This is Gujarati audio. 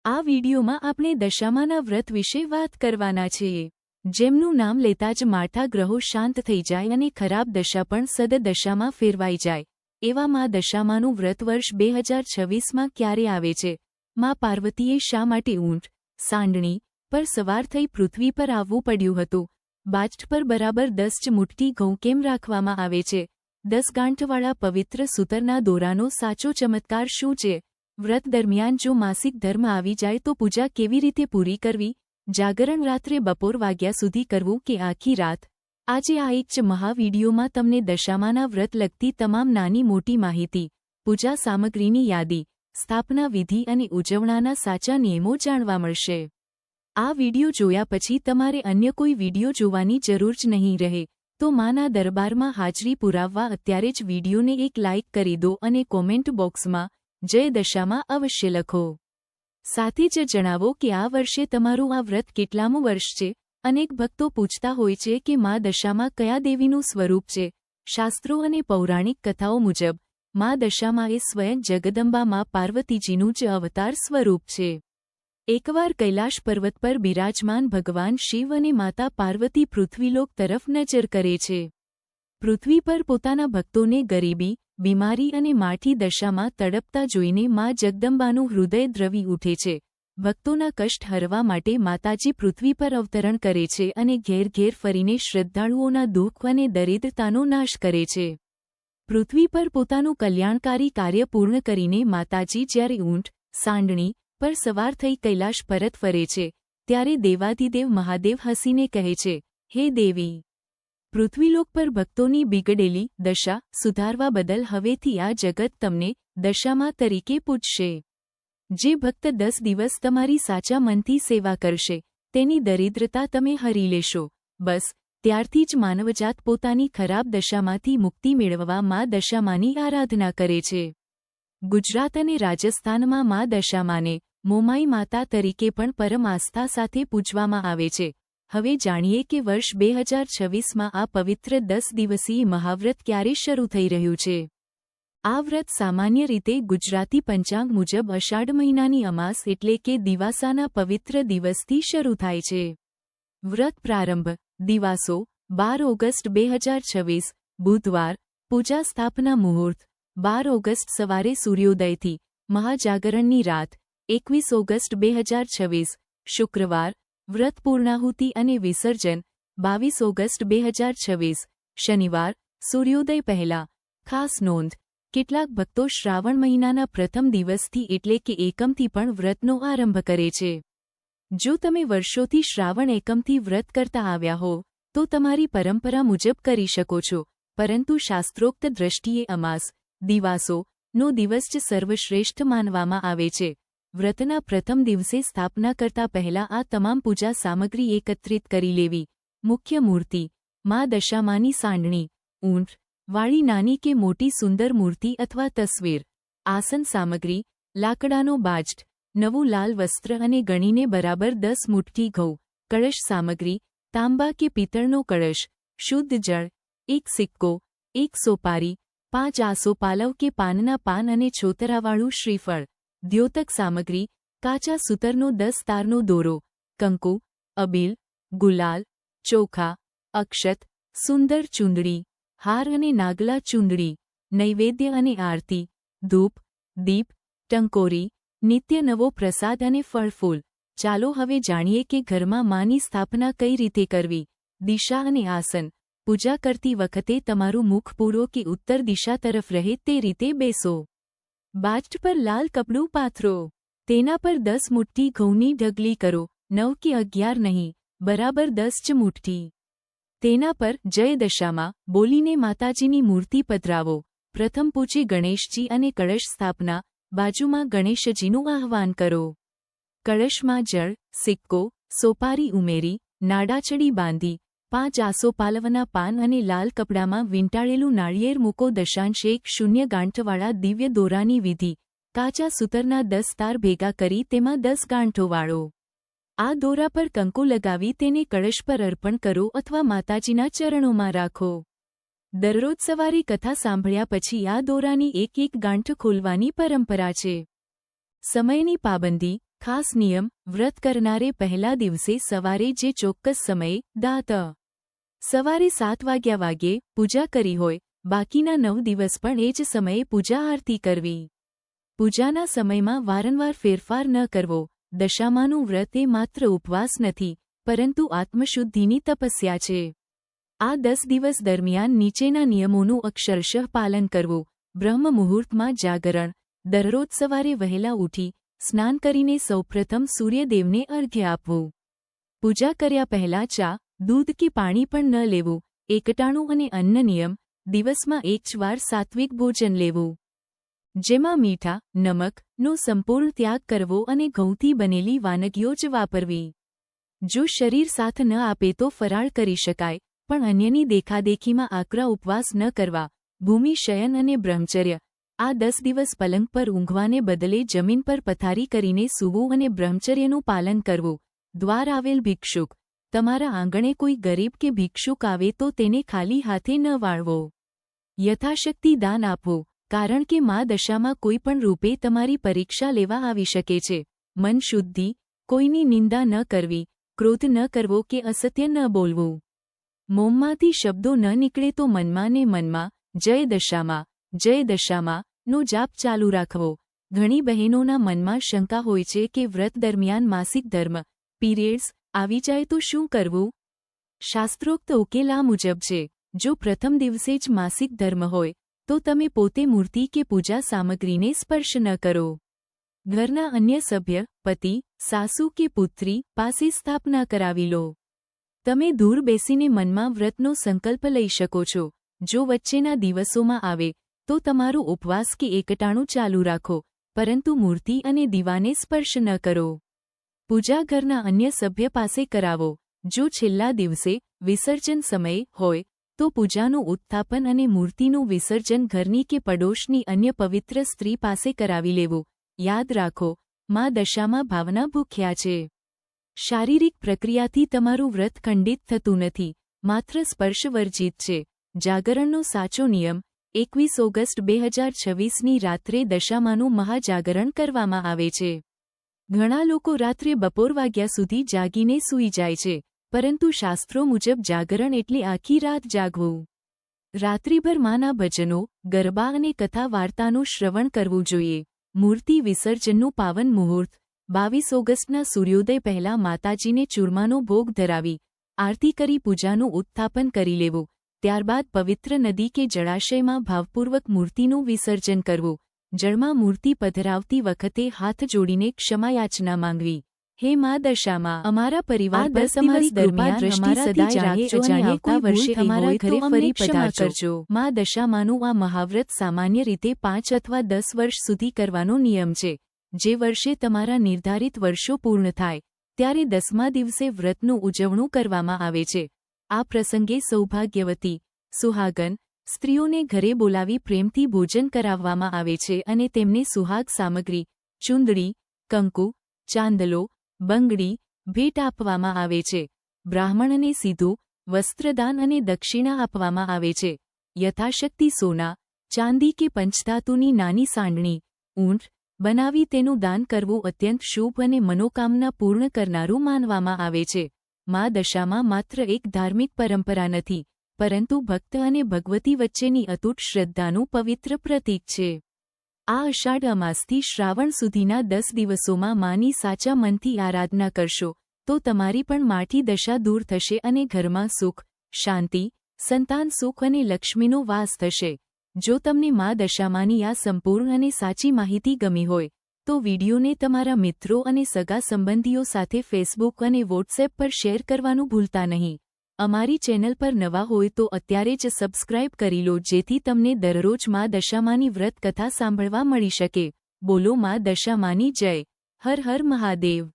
આ વિડીયોમાં આપણે દશામાના વ્રત વિશે વાત કરવાના છીએ, જેમનું નામ લેતા જ માઠા ગ્રહો શાંત થઈ જાય અને ખરાબ દશા પણ સદદશામાં ફેરવાઈ જાય, એવા મા દશામાનું વ્રત વર્ષ 2026માં ક્યારે આવે છે? મા પાર્વતીએ શા માટે ઊંટ, સાંડણી પર સવાર થઈ પૃથ્વી પર આવવું પડ્યું હતું? બાજટ પર બરાબર 10 જ મુઠ્ઠી ઘઉં કેમ રાખવામાં આવે છે? 10 ગાંઠવાળા પવિત્ર સૂતરના દોરાનો સાચો ચમત્કાર શું છે? વ્રત દરમિયાન જો માસિક ધર્મ આવી જાય તો પૂજા કેવી રીતે પૂરી કરવી? જાગરણ રાત્રે બપોર વાગ્યા સુધી કરવું કે આખી રાત? આજે આ એક જ મહા વિડીયોમાં તમને દશામાના વ્રત લગતી તમામ નાની મોટી માહિતી, પૂજા સામગ્રીની યાદી, સ્થાપના વિધિ અને ઉજવણાના સાચા નિયમો જાણવા મળશે. આ વિડીયો જોયા પછી તમારે અન્ય કોઈ વિડીયો જોવાની જરૂર જ નહીં રહે, તો માના દરબારમાં હાજરી પુરાવવા અત્યારે જ વિડીયોને એક લાઇક કરી દો અને કોમેન્ટ બોક્સમાં જય દશામાં અવશ્ય લખો. સાથે જ જણાવો કે આ વર્ષે તમારું આ વ્રત કેટલામું વર્ષ છે. અનેક ભક્તો પૂછતા હોય છે કે મા દશામાં કયા દેવીનું સ્વરૂપ છે. શાસ્ત્રો અને પૌરાણિક કથાઓ મુજબ મા દશામાં એ સ્વયં જગદંબા મા પાર્વતીજીનું જ અવતાર સ્વરૂપ છે. એકવાર કૈલાશ પર્વત પર બિરાજમાન ભગવાન શિવ અને માતા પાર્વતી પૃથ્વીલોક તરફ નજર કરે છે. પૃથ્વી પર પોતાના ભક્તોને ગરીબી, બીમારી અને માઠી દશામાં તડપતા જોઈને મા જગદંબાનું હૃદય દ્રવી ઉઠે છે. ભક્તોના કષ્ટ હરવા માટે માતાજી પૃથ્વી પર અવતરણ કરે છે અને ઘેર ઘેર ફરીને શ્રદ્ધાળુઓના દુઃખ અને દરિદ્રતાનો નાશ કરે છે. પૃથ્વી પર પોતાનું કલ્યાણકારી કાર્ય પૂર્ણ કરીને માતાજી જ્યારે ઊંટ, સાંડણી પર સવાર થઈ કૈલાશ પરત ફરે છે, ત્યારે દેવાધિદેવ મહાદેવ હસીને કહે છે, હે દેવી! પૃથ્વીલોક પર ભક્તોની બિગડેલી દશા સુધારવા બદલ હવેથી આ જગત તમને દશામા તરીકે પૂજશે. જે ભક્ત 10 દિવસ તમારી સાચા મનથી સેવા કરશે, તેની દરિદ્રતા તમે હરી લેશો. બસ ત્યારથી જ માનવજાત પોતાની ખરાબ દશામાંથી મુક્તિ મેળવવા મા દશામાની આરાધના કરે છે. ગુજરાત અને રાજસ્થાનમાં મા દશામાને મોમાઈ માતા તરીકે પણ પરમ આસ્થા સાથે પૂજવામાં આવે છે. હવે જાણીએ કે વર્ષ 2026માં આ પવિત્ર 10 દિવસીય મહાવ્રત ક્યારે શરૂ થઈ રહ્યું છે. આ વ્રત સામાન્ય રીતે ગુજરાતી પંચાંગ મુજબ અષાઢ મહિનાની અમાસ એટલે કે દિવાસાના પવિત્ર દિવસથી શરૂ થાય છે. વ્રત પ્રારંભ દિવાસો 12 ઓગસ્ટ 2026 બુધવાર. પૂજા સ્થાપના મુહૂર્ત 12 ઓગસ્ટ સવારે સૂર્યોદયથી. મહાજાગરણની રાત 21 ઓગસ્ટ 2026 શુક્રવાર. વ્રત પૂર્ણાહુતિ અને વિસર્જન 22 ઓગસ્ટ 2026 શનિવાર. સૂર્યોદય પહેલા. ખાસ નોંધ: કેટલાક ભક્તો શ્રાવણ મહિનાના પ્રથમ દિવસથી એટલે કે એકમથી પણ વ્રતનો આરંભ કરે છે. જો તમે વર્ષોથી શ્રાવણ એકમથી વ્રત કરતા આવ્યા હો તો તમારી પરંપરા મુજબ કરી શકો છો, પરંતુ શાસ્ત્રોક્ત દ્રષ્ટિએ અમાસ, દિવાસો નો દિવસ જ સર્વશ્રેષ્ઠ માનવામાં આવે છે. વ્રતના પ્રથમ દિવસે સ્થાપના કરતા પહેલા આ તમામ પૂજા સામગ્રી એકત્રિત કરી લેવી. મુખ્ય મૂર્તિ મા દશામાની સાંડણી, ઊંટ વાળી નાની કે મોટી સુંદર મૂર્તિ અથવા તસવીર. આસન સામગ્રી લાકડાનો બાજટ, નવું લાલ વસ્ત્ર અને ગણીને બરાબર 10 મુઠ્ઠી ઘઉં. કળશ સામગ્રી તાંબા કે પિત્તળનો કળશ, શુદ્ધ જળ, 1 સિક્કો, 1 સોપારી, 5 આસોપાલવ કે પાનના પાન અને છોતરાવાળું શ્રીફળ. દ્યોતક સામગ્રી કાચા સૂતરનો 10 તારનો દોરો, કંકુ, અબીલ, ગુલાલ, ચોખા, અક્ષત, સુંદર ચૂંદડી, હાર અને નાગલા ચૂંદડી. નૈવેદ્ય અને આરતી ધૂપ, દીપ, ટંકોરી, નિત્ય નવો પ્રસાદ અને ફળફૂલ. ચાલો હવે જાણીએ કે ઘરમાં માની સ્થાપના કઈ રીતે કરવી. દિશા અને આસન પૂજા કરતી વખતે તમારું મુખ પૂર્વ કે ઉત્તર દિશા તરફ રહે તે રીતે બેસો. બાજટ પર લાલ કપડું પાથરો. તેના પર 10 મુઠ્ઠી ઘઉંની ઢગલી કરો. 9 કે 11 નહીં, બરાબર 10 જ મુઠ્ઠી. તેના પર જય દશામાં બોલીને માતાજીની મૂર્તિ પધરાવો. પ્રથમ પૂજ્ય ગણેશજી અને કળશ સ્થાપના. બાજુમાં ગણેશજીનું આહ્વાન કરો. કળશમાં જળ, સિક્કો, સોપારી ઉમેરી નાડાચડી બાંધી 5 આસોપાલવના પાન અને લાલ કપડામાં વીંટાળેલું નાળિયેર મૂકો. 0.1 ગાંઠવાળા દિવ્ય દોરાની વિધિ. કાચા સૂતરના 10 તાર ભેગા કરી તેમાં 10 ગાંઠો વાળો. આ દોરા પર કંકુ લગાવી તેને કળશ પર અર્પણ કરો અથવા માતાજીના ચરણોમાં રાખો. દરરોજ સવારે કથા સાંભળ્યા પછી આ દોરાની એક ગાંઠ ખોલવાની પરંપરા છે. સમયની પાબંદી ખાસ નિયમ: વ્રત કરનારે પહેલા દિવસે સવારે જે ચોક્કસ સમયે દાંત સવારે 7 વાગ્યે પૂજા કરી હોય, બાકીના 9 દિવસ પણ એ જ સમયે પૂજા આરતી કરવી. પૂજાના સમયમાં વારંવાર ફેરફાર ન કરવો. દશામાનું વ્રત એ માત્ર ઉપવાસ નથી, પરંતુ આત્મશુદ્ધિની તપસ્યા છે. આ 10 દિવસ દરમિયાન નીચેના નિયમોનું અક્ષરશઃ પાલન કરવું. બ્રહ્મ મુહૂર્તમાં જાગરણ. દરરોજ સવારે વહેલા ઉઠી સ્નાન કરીને સૌપ્રથમ સૂર્યદેવને અર્ઘ્ય આપવું. પૂજા કર્યા પહેલાં ચા, દૂધ કે પાણી પણ ન લેવું. એકટાણું અને અન્ન નિયમ: દિવસમાં 1 વાર સાત્વિક ભોજન લેવું, જેમાં મીઠા, નમકનો સંપૂર્ણ ત્યાગ કરવો અને ઘઉંથી બનેલી વાનગીઓ જ વાપરવી. જો શરીર સાથ ન આપે તો ફરાળ કરી શકાય, પણ અન્યની દેખાદેખીમાં આકરા ઉપવાસ ન કરવા. ભૂમિ શયન અને બ્રહ્મચર્ય: આ 10 દિવસ પલંગ પર ઊંઘવાને બદલે જમીન પર પથારી કરીને સૂવું અને બ્રહ્મચર્યનું પાલન કરવું. દ્વાર આવેલ ભિક્ષુક: તમારા આંગણે કોઈ ગરીબ કે ભિક્ષુક આવે તો તેને ખાલી હાથે ન વાળવો. યથાશક્તિ દાન આપવું, કારણ કે મા દશામાં કોઈ પણ રૂપે તમારી પરીક્ષા લેવા આવી શકે છે. મન શુદ્ધિ: કોઈની નિંદા ન કરવી, ક્રોધ ન કરવો કે અસત્ય ન બોલવું. મોંમાંથી શબ્દો ન નીકળે તો મનમાં ને મનમાં જય દશામાં નો જાપ ચાલુ રાખવો. ઘણી બહેનોના મનમાં શંકા હોય છે કે વ્રત દરમિયાન માસિક ધર્મ પીરિયડ્સ આવી જાય તો શું કરવું? શાસ્ત્રોક્ત ઉકેલ આ મુજબ છે. જો પ્રથમ દિવસે જ માસિક ધર્મ હોય તો તમે પોતે મૂર્તિ કે પૂજા સામગ્રીને સ્પર્શ ન કરો. ઘરના અન્ય સભ્ય, પતિ, સાસુ કે પુત્રી પાસે સ્થાપના કરાવી લો. તમે દૂર બેસીને મનમાં વ્રતનો સંકલ્પ લઈ શકો છો. જો વચ્ચેના દિવસોમાં આવે તો તમારું ઉપવાસ કે એકટાણું ચાલુ રાખો, પરંતુ મૂર્તિ અને દીવાને સ્પર્શ ન કરો. પૂજા ઘરના અન્ય સભ્ય પાસે કરાવો. જો છેલ્લા દિવસે વિસર્જન સમયે હોય તો પૂજાનું ઉત્થાપન અને મૂર્તિનું વિસર્જન ઘરની કે પડોશની અન્ય પવિત્ર સ્ત્રી પાસે કરાવી લેવું. યાદ રાખો, મા દશામાં ભાવના ભૂખ્યા છે. શારીરિક પ્રક્રિયાથી તમારું વ્રત ખંડિત થતું નથી, માત્ર સ્પર્શ વર્જિત છે. જાગરણનો સાચો નિયમ: 21 ઓગસ્ટ 2026ની રાત્રે દશામાનું મહાજાગરણ કરવામાં આવે છે. ઘણા લોકો રાત્રે બપોર વાગ્યા સુધી જાગીને સૂઈ જાય છે, પરંતુ શાસ્ત્રો મુજબ જાગરણ એટલે આખી રાત જાગવું. રાત્રિભર માના ભજનો, ગરબા અને કથા વાર્તાનું શ્રવણ કરવું જોઈએ. મૂર્તિ વિસર્જનનું પાવન મુહૂર્ત: 22 ઓગસ્ટના સૂર્યોદય પહેલાં માતાજીને ચૂરમાનો ભોગ ધરાવી આરતી કરી પૂજાનું ઉત્થાપન કરી લેવું. ત્યારબાદ પવિત્ર નદી કે જળાશયમાં ભાવપૂર્વક મૂર્તિનું વિસર્જન કરવું. જળમાં મૂર્તિ પધરાવતી વખતે હાથ જોડીને ક્ષમાયાચના માંગવી. હે મા દશામાં, અમારા પરિવાર પર તમારી દરમિયાન દ્રષ્ટિ સદાય રાખજો અને આવતા વર્ષે તમારા ઘરે ફરી પધારજો. મા દશામાનું આ મહાવ્રત સામાન્ય રીતે 5 અથવા 10 વર્ષ સુધી કરવાનો નિયમ છે. જે વર્ષે તમારા નિર્ધારિત વર્ષો પૂર્ણ થાય ત્યારે 10મા દિવસે વ્રતનું ઉજવણું કરવામાં આવે છે. આ પ્રસંગે સૌભાગ્યવતી, સુહાગન સ્ત્રીઓને ઘરે બોલાવી પ્રેમથી ભોજન કરાવવામાં આવે છે અને તેમને સુહાગ સામગ્રી, ચૂંદડી, કંકુ, ચાંદલો, બંગડી ભેટ આપવામાં આવે છે. બ્રાહ્મણને સીધું વસ્ત્રદાન અને દક્ષિણા આપવામાં આવે છે. યથાશક્તિ સોના, ચાંદી કે પંચધાતુની નાની સાંડણી, ઊંટ બનાવી તેનું દાન કરવું અત્યંત શુભ અને મનોકામના પૂર્ણ કરનારું માનવામાં આવે છે. મા દશામાં માત્ર એક ધાર્મિક પરંપરા નથી, પરંતુ ભક્ત અને ભગવતી વચ્ચેની અતૂટ શ્રદ્ધાનું પવિત્ર પ્રતીક છે. આ અષાઢ અમાસથી શ્રાવણ સુધીના 10 દિવસોમાં માની સાચા મનથી આરાધના કરશો તો તમારી પણ માઠી દશા દૂર થશે અને ઘરમાં સુખ, શાંતિ, સંતાન સુખ અને લક્ષ્મીનો વાસ થશે. જો તમને મા દશામાંની આ સંપૂર્ણ અને સાચી માહિતી ગમી હોય તો વિડીયોને તમારા મિત્રો અને સગા સંબંધીઓ સાથે ફેસબુક અને વોટ્સએપ પર શેર કરવાનું ભૂલતા નહીં. અમારી ચેનલ પર નવા હોય તો અત્યારે જ સબસ્ક્રાઇબ કરી લો જેથી તમને દરરોજ મા દશામાંની વ્રત કથા સાંભળવા મળી શકે. બોલો મા દશામાંની જય. હર હર મહાદેવ.